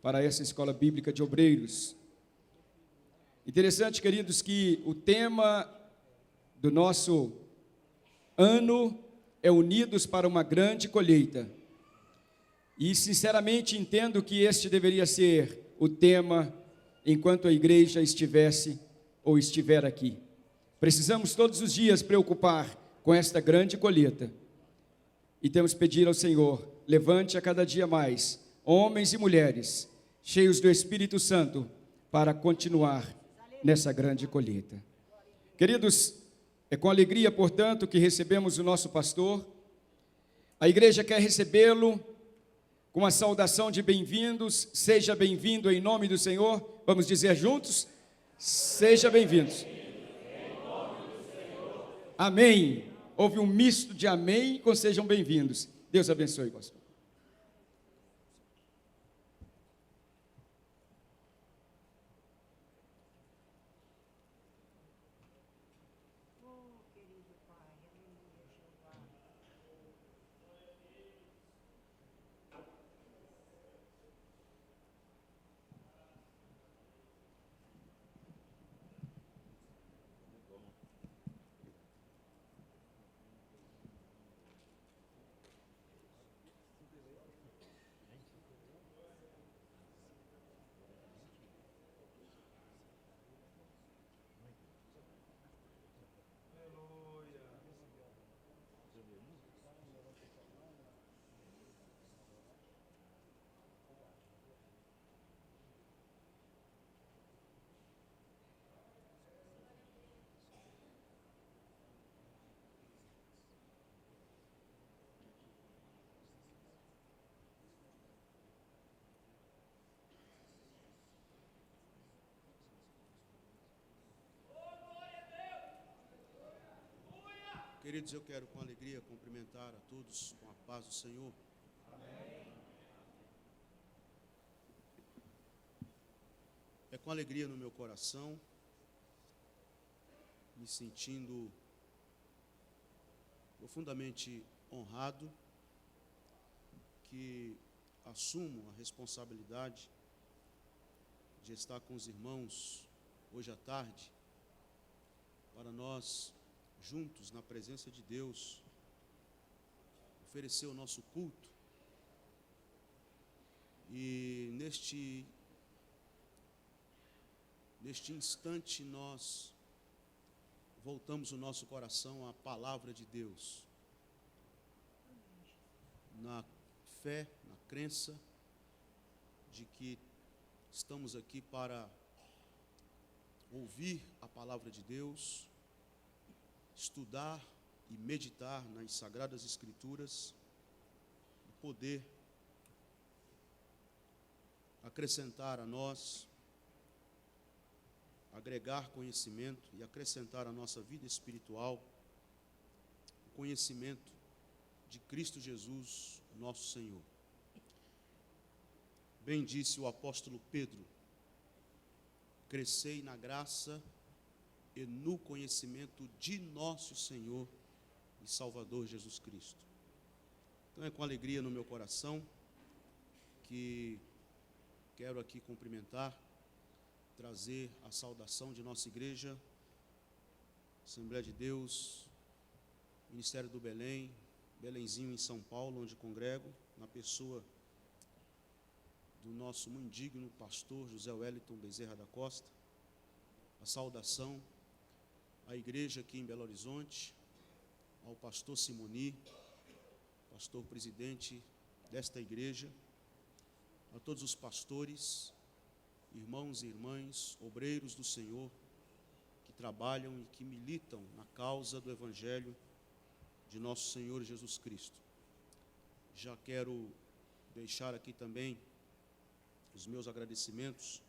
para essa escola bíblica de obreiros. Interessante, queridos, que o tema do nosso ano é Unidos para uma Grande Colheita. E sinceramente entendo que este deveria ser o tema enquanto a igreja estivesse ou estiver aqui. Precisamos todos os dias preocupar com esta grande colheita. E temos que pedir ao Senhor, levante a cada dia mais homens e mulheres cheios do Espírito Santo para continuar nessa grande colheita. Queridos, é com alegria, portanto, que recebemos o nosso pastor. A igreja quer recebê-lo com a saudação de bem-vindos. Seja bem-vindo em nome do Senhor. Vamos dizer juntos? Seja bem-vindos. Amém. Houve um misto de amém com sejam bem-vindos. Deus abençoe, pastor. Queridos, eu quero com alegria cumprimentar a todos com a paz do Senhor. Amém. É com alegria no meu coração, me sentindo profundamente honrado, que assumo a responsabilidade de estar com os irmãos hoje à tarde, para nós juntos, na presença de Deus, oferecer o nosso culto. E neste instante nós voltamos o nosso coração à palavra de Deus, na fé, na crença de que estamos aqui para ouvir a palavra de Deus, estudar e meditar nas Sagradas Escrituras, e poder acrescentar a nós, agregar conhecimento e acrescentar à nossa vida espiritual o conhecimento de Cristo Jesus, nosso Senhor. Bem disse o apóstolo Pedro: crescei na graça e no conhecimento de nosso Senhor e Salvador Jesus Cristo. Então é com alegria no meu coração que quero aqui cumprimentar, trazer a saudação de nossa igreja, Assembleia de Deus, Ministério do Belém, Belenzinho em São Paulo, onde congrego, na pessoa do nosso muito digno pastor José Wellington Bezerra da Costa, a saudação à igreja aqui em Belo Horizonte, ao pastor Simoni, pastor presidente desta igreja, a todos os pastores, irmãos e irmãs, obreiros do Senhor, que trabalham e que militam na causa do Evangelho de nosso Senhor Jesus Cristo. Já quero deixar aqui também os meus agradecimentos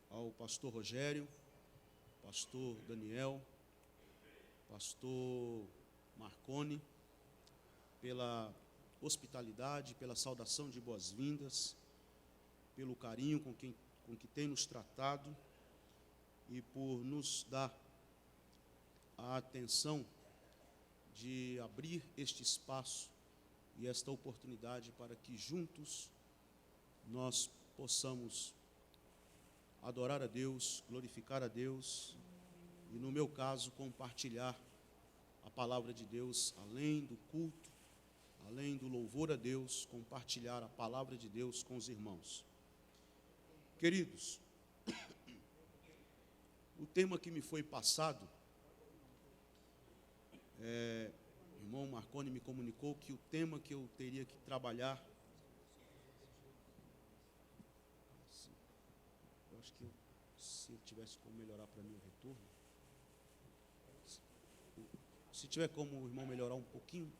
ao pastor Rogério, pastor Daniel, pastor Marconi, pela hospitalidade, pela saudação de boas-vindas, pelo carinho com que tem nos tratado e por nos dar a atenção de abrir este espaço e esta oportunidade para que juntos nós possamos adorar a Deus, glorificar a Deus e, no meu caso, compartilhar a palavra de Deus, além do culto, além do louvor a Deus, compartilhar a palavra de Deus com os irmãos. Queridos, o tema que me foi passado, o irmão Marconi me comunicou que o tema que eu teria que trabalhar, eu acho que se ele tivesse como melhorar para mim o retorno, se tiver como o irmão melhorar um pouquinho,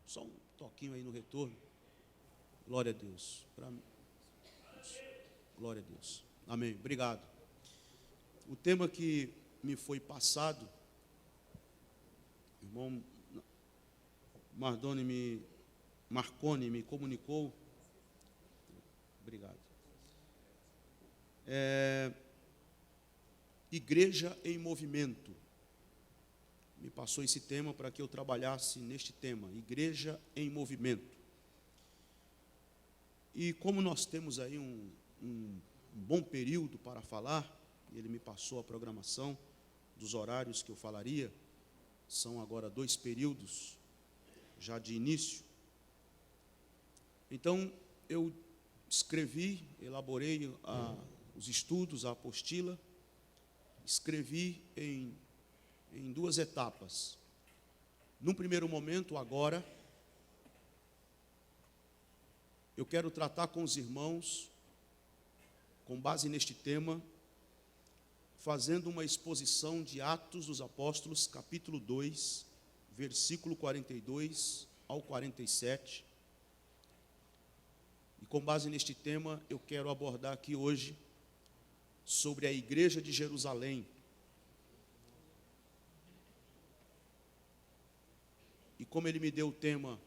só um toquinho aí no retorno, glória a Deus, glória a Deus, amém, obrigado. O tema que me foi passado, o irmão Marconi me comunicou, obrigado, Igreja em Movimento. Me passou esse tema para que eu trabalhasse neste tema, Igreja em Movimento. E como nós temos aí um bom período para falar, ele me passou a programação dos horários que eu falaria, são agora 2 períodos, já de início. Então, eu escrevi, elaborei os estudos, a apostila, escrevi em 2 etapas. Num primeiro momento, agora, eu quero tratar com os irmãos, com base neste tema, fazendo uma exposição de Atos dos Apóstolos, capítulo 2, versículo 42 ao 47. E com base neste tema, eu quero abordar aqui hoje sobre a Igreja de Jerusalém. E como ele me deu o tema,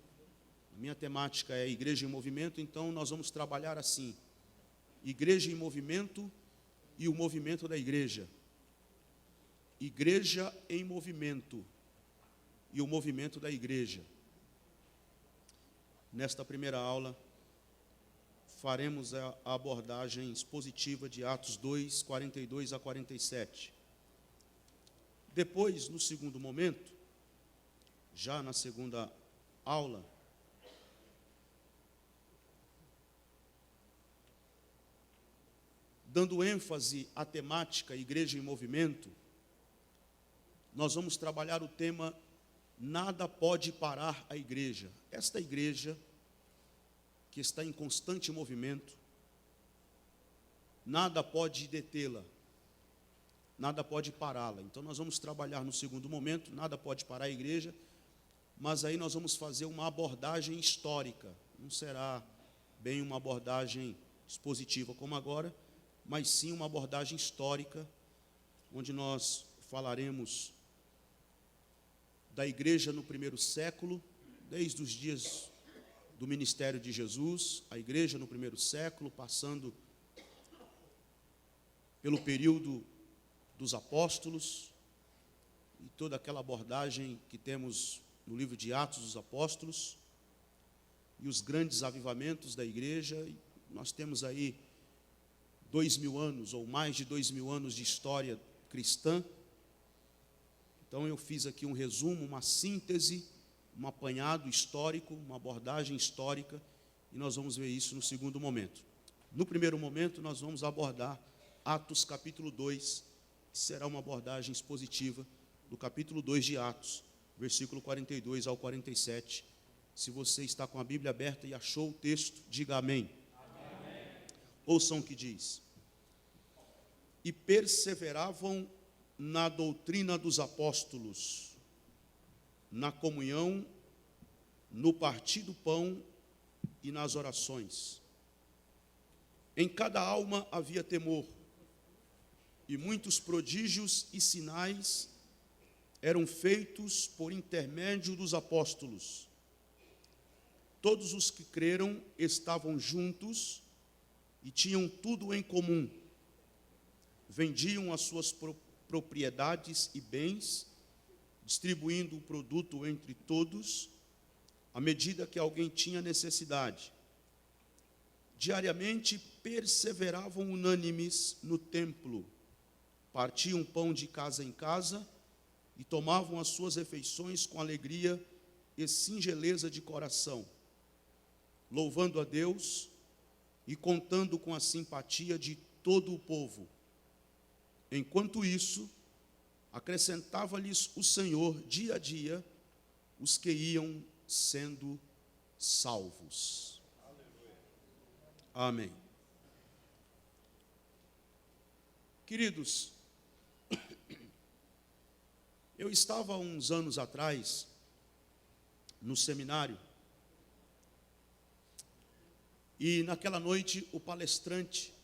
a minha temática é Igreja em Movimento, então nós vamos trabalhar assim, Igreja em Movimento e o movimento da igreja. Igreja em movimento e o movimento da igreja. Nesta primeira aula, faremos a abordagem expositiva de Atos 2, 42 a 47. Depois, no segundo momento, já na segunda aula, dando ênfase à temática Igreja em Movimento, nós vamos trabalhar o tema Nada pode parar a igreja. Esta igreja, que está em constante movimento, nada pode detê-la, nada pode pará-la. Então nós vamos trabalhar no segundo momento, nada pode parar a igreja, mas aí nós vamos fazer uma abordagem histórica. Não será bem uma abordagem expositiva como agora, mas sim uma abordagem histórica, onde nós falaremos da igreja no primeiro século, desde os dias do ministério de Jesus, a igreja no primeiro século, passando pelo período dos apóstolos, e toda aquela abordagem que temos no livro de Atos dos Apóstolos, e os grandes avivamentos da igreja. E nós temos aí 2000 anos, ou mais de 2000 anos de história cristã. Então eu fiz aqui um resumo, uma síntese, um apanhado histórico, uma abordagem histórica, e nós vamos ver isso no segundo momento. No primeiro momento, nós vamos abordar Atos capítulo 2, que será uma abordagem expositiva do capítulo 2 de Atos, versículo 42 ao 47. Se você está com a Bíblia aberta e achou o texto, diga amém. Amém. Ouçam o que diz. E perseveravam na doutrina dos apóstolos, na comunhão, no partir do pão e nas orações. Em cada alma havia temor, e muitos prodígios e sinais eram feitos por intermédio dos apóstolos. Todos os que creram estavam juntos e tinham tudo em comum. Vendiam as suas propriedades e bens, distribuindo o produto entre todos, à medida que alguém tinha necessidade. diariamente perseveravam unânimes no templo, partiam pão de casa em casa e tomavam as suas refeições com alegria e singeleza de coração, louvando a Deus e contando com a simpatia de todo o povo. Enquanto isso, acrescentava-lhes o Senhor dia a dia os que iam sendo salvos. Amém. Queridos, eu estava há uns anos atrás no seminário e naquela noite o palestrante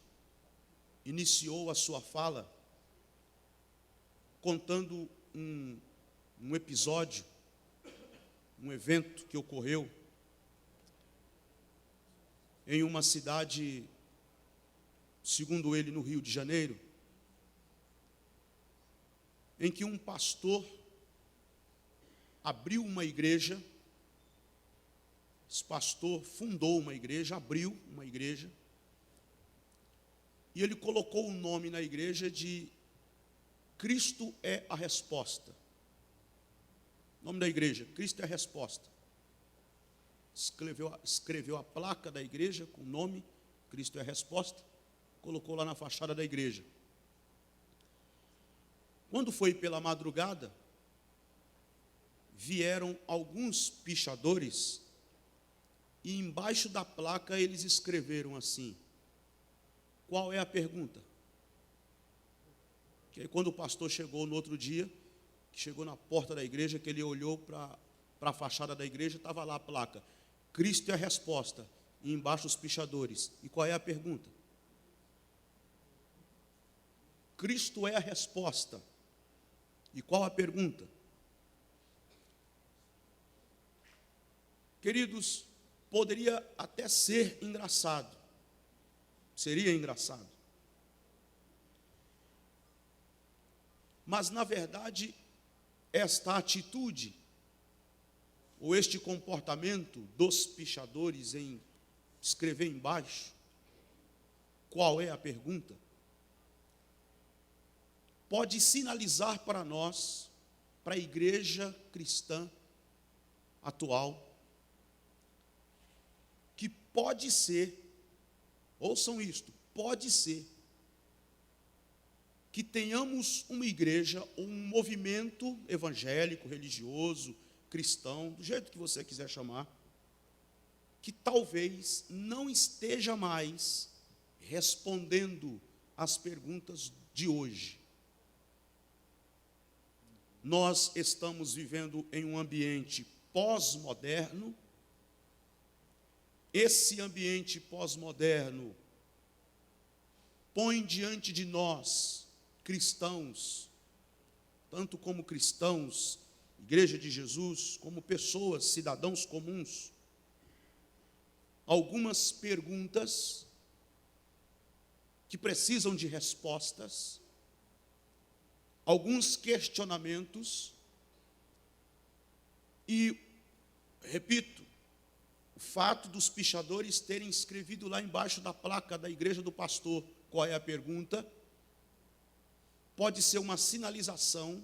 iniciou a sua fala contando um episódio, um evento que ocorreu em uma cidade, segundo ele, no Rio de Janeiro, em que um pastor abriu uma igreja. Esse pastor fundou uma igreja, abriu uma igreja, e ele colocou o nome na igreja de Cristo é a Resposta. O nome da igreja, Cristo é a Resposta. Escreveu a placa da igreja com o nome, Cristo é a Resposta, colocou lá na fachada da igreja. Quando foi pela madrugada, vieram alguns pichadores e embaixo da placa eles escreveram assim: qual é a pergunta? Que aí quando o pastor chegou no outro dia, que chegou na porta da igreja, que ele olhou para a fachada da igreja, estava lá a placa, Cristo é a Resposta, e embaixo os pichadores. E qual é a pergunta? Cristo é a Resposta. E qual a pergunta? Queridos, poderia até ser engraçado. Seria engraçado. Mas, na verdade, esta atitude, ou este comportamento dos pichadores em escrever embaixo, qual é a pergunta? Pode sinalizar para nós, para a igreja cristã atual, que pode ser, ouçam isto, pode ser que tenhamos uma igreja, ou um movimento evangélico, religioso, cristão, do jeito que você quiser chamar, que talvez não esteja mais respondendo às perguntas de hoje. Nós estamos vivendo em um ambiente pós-moderno. Esse ambiente pós-moderno põe diante de nós, cristãos, tanto como cristãos, Igreja de Jesus, como pessoas, cidadãos comuns, algumas perguntas que precisam de respostas, alguns questionamentos, e, repito, o fato dos pichadores terem escrevido lá embaixo da placa da igreja do pastor, qual é a pergunta, pode ser uma sinalização,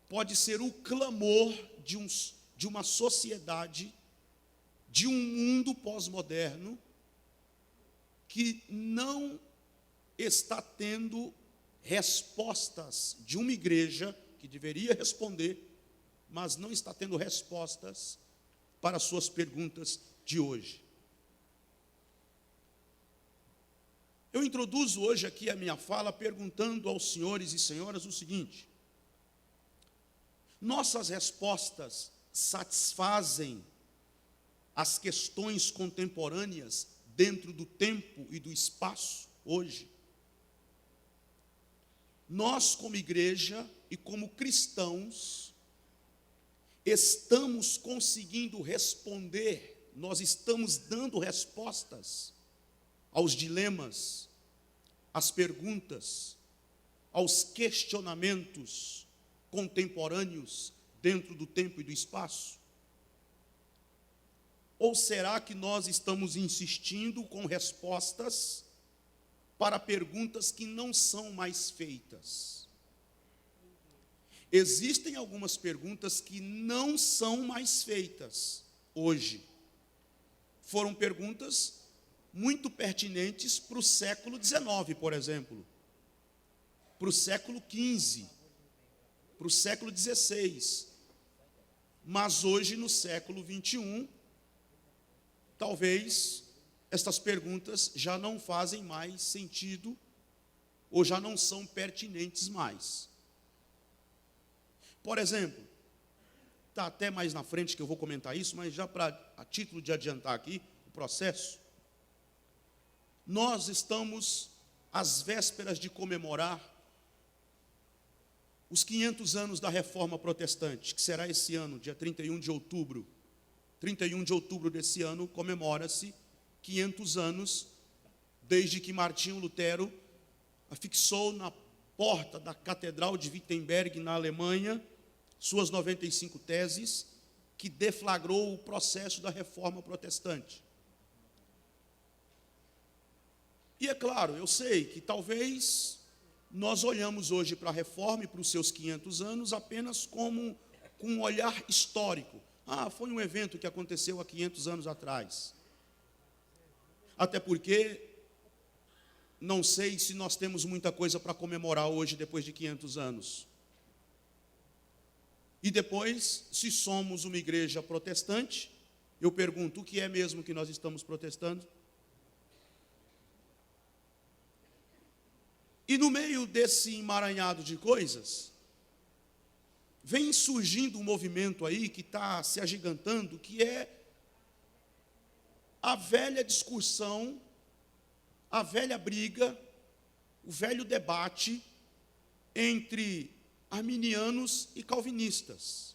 pode ser o clamor de uma sociedade, de um mundo pós-moderno, que não está tendo respostas de uma igreja que deveria responder, mas não está tendo respostas para as suas perguntas de hoje. Eu introduzo hoje aqui a minha fala perguntando aos senhores e senhoras o seguinte: nossas respostas satisfazem as questões contemporâneas dentro do tempo e do espaço hoje? Nós, como igreja e como cristãos, estamos conseguindo responder, nós estamos dando respostas aos dilemas, às perguntas, aos questionamentos contemporâneos dentro do tempo e do espaço? Ou será que nós estamos insistindo com respostas para perguntas que não são mais feitas? Existem algumas perguntas que não são mais feitas hoje. Foram perguntas muito pertinentes para o século XIX, por exemplo, para o século XV, para o século XVI. Mas hoje, no século XXI, talvez estas perguntas já não fazem mais sentido ou já não são pertinentes mais. Por exemplo, está até mais na frente que eu vou comentar isso, mas já a título de adiantar aqui o processo, nós estamos às vésperas de comemorar os 500 anos da Reforma Protestante, que será esse ano, dia 31 de outubro. 31 de outubro desse ano comemora-se 500 anos desde que Martinho Lutero afixou na porta da Catedral de Wittenberg, na Alemanha, suas 95 teses, que deflagrou o processo da Reforma Protestante. E é claro, eu sei que talvez nós olhamos hoje para a Reforma e para os seus 500 anos apenas como com um olhar histórico. Ah, foi um evento que aconteceu há 500 anos atrás. Até porque não sei se nós temos muita coisa para comemorar hoje, depois de 500 anos. E depois, se somos uma igreja protestante, eu pergunto, o que é mesmo que nós estamos protestando? E no meio desse emaranhado de coisas, vem surgindo um movimento aí que está se agigantando, que é a velha discussão, a velha briga, o velho debate entre arminianos e calvinistas,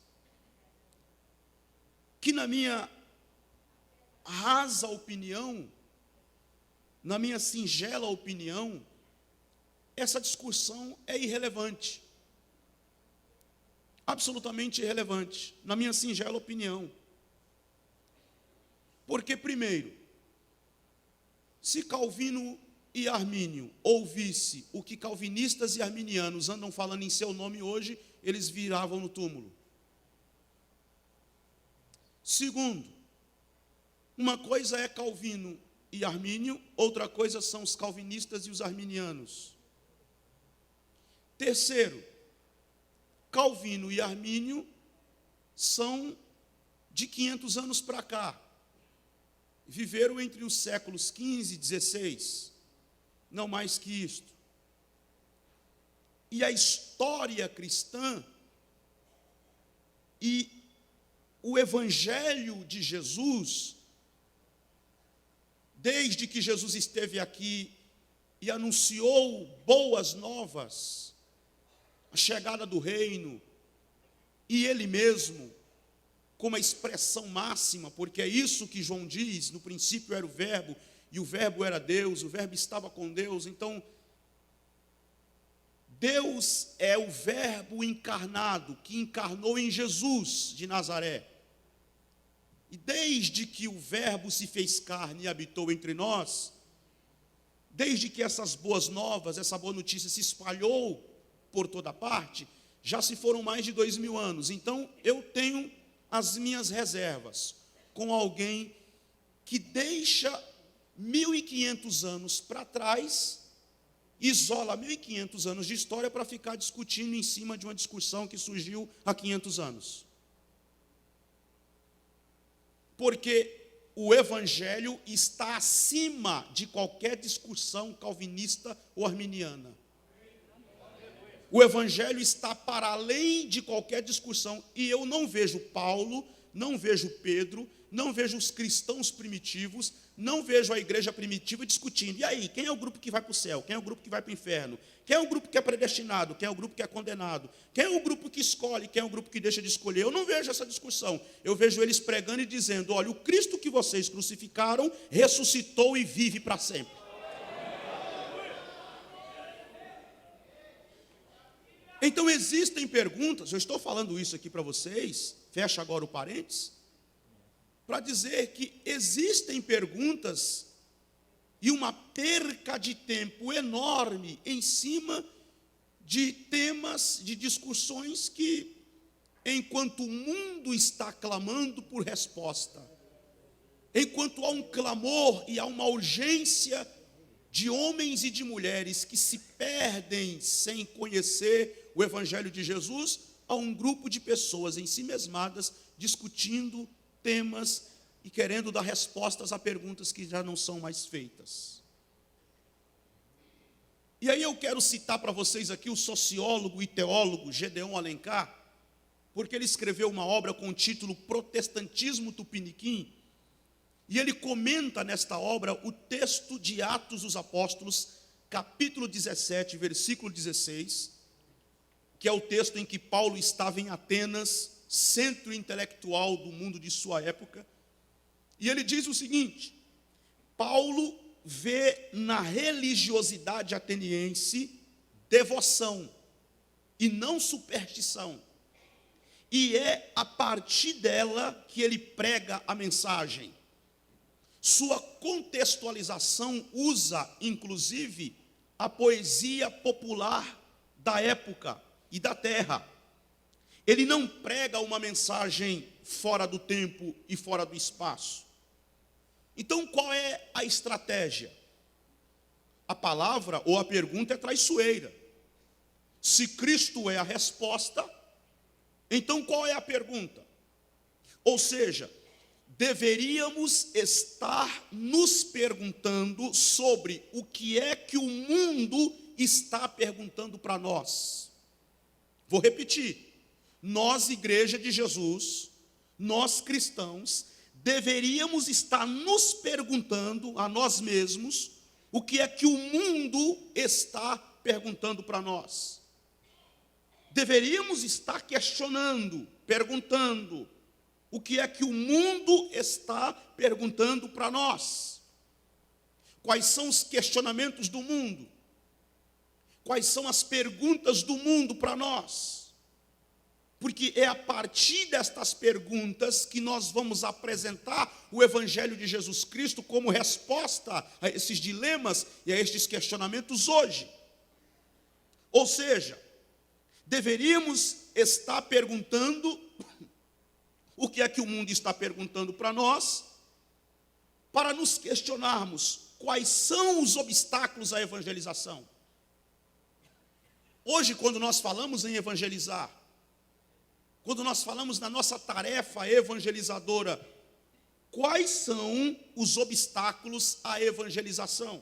que na minha rasa opinião, na minha singela opinião, essa discussão é irrelevante. Absolutamente irrelevante, na minha singela opinião. Porque, primeiro, se Calvino e Armínio ouvisse o que calvinistas e arminianos andam falando em seu nome hoje, eles viravam no túmulo. Segundo, uma coisa é Calvino e Armínio, outra coisa são os calvinistas e os arminianos. Terceiro, Calvino e Armínio são de 500 anos para cá. Viveram entre os séculos 15 e 16, não mais que isto. E a história cristã e o evangelho de Jesus, desde que Jesus esteve aqui e anunciou boas novas, a chegada do reino, e ele mesmo, como a expressão máxima, porque é isso que João diz, no princípio era o verbo, e o verbo era Deus, o verbo estava com Deus. Então, Deus é o verbo encarnado, que encarnou em Jesus de Nazaré. E desde que o verbo se fez carne e habitou entre nós, desde que essas boas novas, essa boa notícia se espalhou por toda parte, já se foram mais de 2000 anos. Então, eu tenho as minhas reservas com alguém que deixa 1500 anos para trás, isola 1500 anos de história para ficar discutindo em cima de uma discussão que surgiu há 500 anos. Porque o evangelho está acima de qualquer discussão calvinista ou arminiana. O evangelho está para além de qualquer discussão. E eu não vejo Paulo, não vejo Pedro, não vejo os cristãos primitivos, não vejo a igreja primitiva discutindo. E aí, quem é o grupo que vai para o céu? Quem é o grupo que vai para o inferno? Quem é o grupo que é predestinado? Quem é o grupo que é condenado? Quem é o grupo que escolhe? Quem é o grupo que deixa de escolher? Eu não vejo essa discussão. Eu vejo eles pregando e dizendo, olha, o Cristo que vocês crucificaram ressuscitou e vive para sempre. Então existem perguntas, eu estou falando isso aqui para vocês, fecha agora o parênteses, para dizer que existem perguntas e uma perca de tempo enorme em cima de temas, de discussões que, enquanto o mundo está clamando por resposta, enquanto há um clamor e há uma urgência de homens e de mulheres que se perdem sem conhecer o Evangelho de Jesus, há um grupo de pessoas em si mesmadas discutindo temas e querendo dar respostas a perguntas que já não são mais feitas. E aí eu quero citar para vocês aqui o sociólogo e teólogo Gedeon Alencar, porque ele escreveu uma obra com o título Protestantismo Tupiniquim, e ele comenta nesta obra o texto de Atos dos Apóstolos, capítulo 17, versículo 16, que é o texto em que Paulo estava em Atenas, centro intelectual do mundo de sua época, e ele diz o seguinte: Paulo vê na religiosidade ateniense devoção e não superstição, e é a partir dela que ele prega a mensagem. Sua contextualização usa, inclusive, a poesia popular da época e da terra. Ele não prega uma mensagem fora do tempo e fora do espaço. Então, qual é a estratégia? A palavra ou a pergunta é traiçoeira. Se Cristo é a resposta, então qual é a pergunta? Ou seja, deveríamos estar nos perguntando sobre o que é que o mundo está perguntando para nós. Vou repetir. Nós, Igreja de Jesus, nós cristãos, deveríamos estar nos perguntando a nós mesmos o que é que o mundo está perguntando para nós. Deveríamos estar questionando, perguntando o que é que o mundo está perguntando para nós. Quais são os questionamentos do mundo? Quais são as perguntas do mundo para nós? Porque é a partir destas perguntas que nós vamos apresentar o Evangelho de Jesus Cristo como resposta a esses dilemas e a estes questionamentos hoje. Ou seja, deveríamos estar perguntando o que é que o mundo está perguntando para nós, para nos questionarmos quais são os obstáculos à evangelização. Hoje, quando nós falamos em evangelizar, quando nós falamos na nossa tarefa evangelizadora, quais são os obstáculos à evangelização?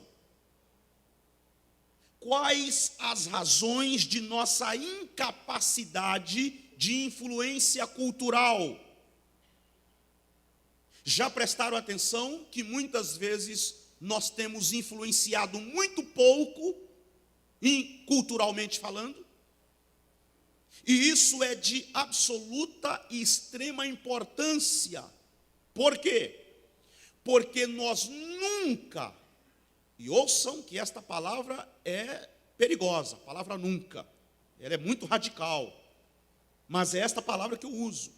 Quais as razões de nossa incapacidade de influência cultural? Já prestaram atenção que muitas vezes nós temos influenciado muito pouco, culturalmente falando? E isso é de absoluta e extrema importância. Por quê? Porque nós nunca, e ouçam que esta palavra é perigosa, a palavra nunca, ela é muito radical, mas é esta palavra que eu uso.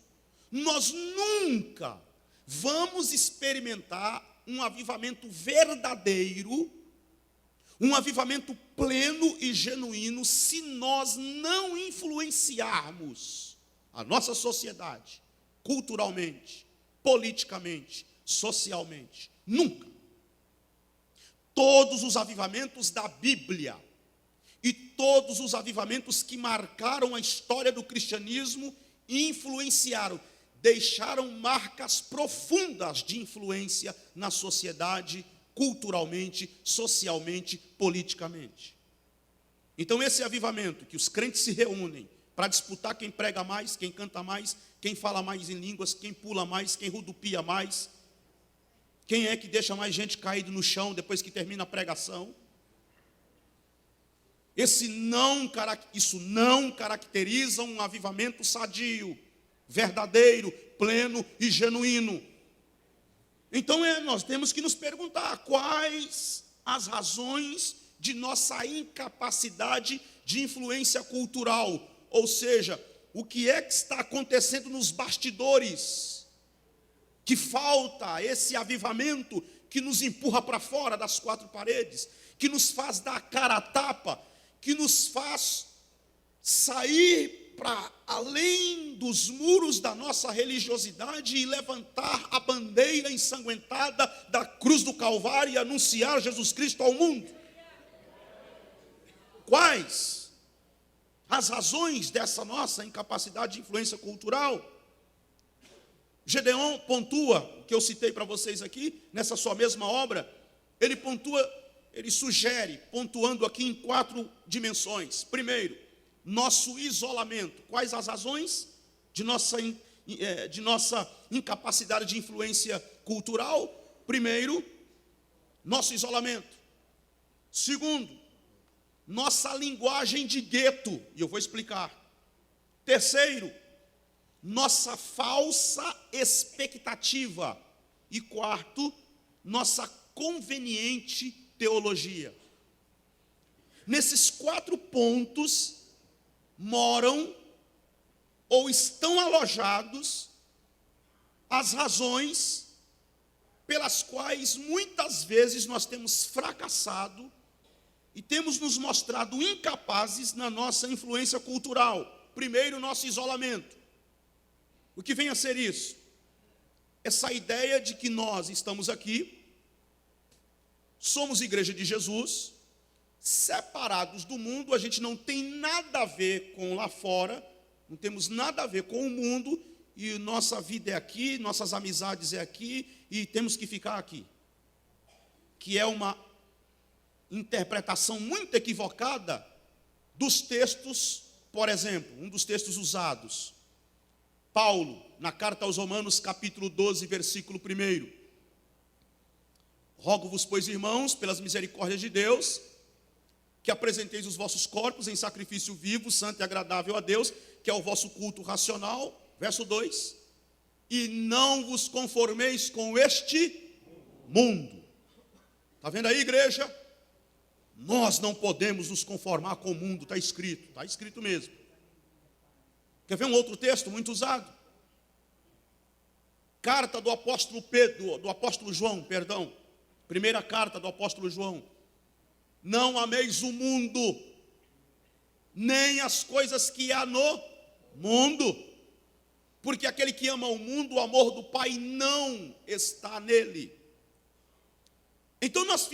Nós nunca vamos experimentar um avivamento verdadeiro, um avivamento pleno e genuíno, se nós não influenciarmos a nossa sociedade, culturalmente, politicamente, socialmente. Nunca. Todos os avivamentos da Bíblia e todos os avivamentos que marcaram a história do cristianismo influenciaram, deixaram marcas profundas de influência na sociedade, culturalmente, socialmente, politicamente. Então esse avivamento, que os crentes se reúnem para disputar quem prega mais, quem canta mais, quem fala mais em línguas, quem pula mais, quem rodopia mais, quem é que deixa mais gente caído no chão depois que termina a pregação. Isso não caracteriza um avivamento sadio, verdadeiro, pleno e genuíno. Então nós temos que nos perguntar quais as razões de nossa incapacidade de influência cultural, ou seja, o que é que está acontecendo nos bastidores, que falta esse avivamento que nos empurra para fora das quatro paredes, que nos faz dar a cara a tapa, que nos faz sair para além dos muros da nossa religiosidade e levantar a bandeira ensanguentada da cruz do Calvário e anunciar Jesus Cristo ao mundo. Quais as razões dessa nossa incapacidade de influência cultural? Gedeon pontua, que eu citei para vocês aqui, nessa sua mesma obra, ele pontua, ele sugere, pontuando aqui em 4 dimensões. Primeiro, nosso isolamento. Quais as razões de nossa incapacidade de influência cultural? Primeiro, nosso isolamento. Segundo, nossa linguagem de gueto, e eu vou explicar. Terceiro, nossa falsa expectativa. E quarto, nossa conveniente teologia. Nesses 4 pontos moram ou estão alojados as razões pelas quais muitas vezes nós temos fracassado e temos nos mostrado incapazes na nossa influência cultural. Primeiro, nosso isolamento. O que vem a ser isso? Essa ideia de que nós estamos aqui, somos igreja de Jesus, separados do mundo, a gente não tem nada a ver com lá fora, não temos nada a ver com o mundo, e nossa vida é aqui, nossas amizades é aqui, e temos que ficar aqui. Que é uma interpretação muito equivocada dos textos, por exemplo, um dos textos usados. Paulo, na carta aos Romanos, capítulo 12, versículo 1. Rogo-vos, pois, irmãos, pelas misericórdias de Deus, que apresenteis os vossos corpos em sacrifício vivo, santo e agradável a Deus, que é o vosso culto racional. Verso 2. E não vos conformeis com este mundo. Está vendo aí, igreja? Nós não podemos nos conformar com o mundo, está escrito mesmo. Quer ver um outro texto muito usado? Carta do apóstolo João. Primeira carta do apóstolo João. Não ameis o mundo, nem as coisas que há no mundo, porque aquele que ama o mundo, o amor do Pai não está nele. Então nós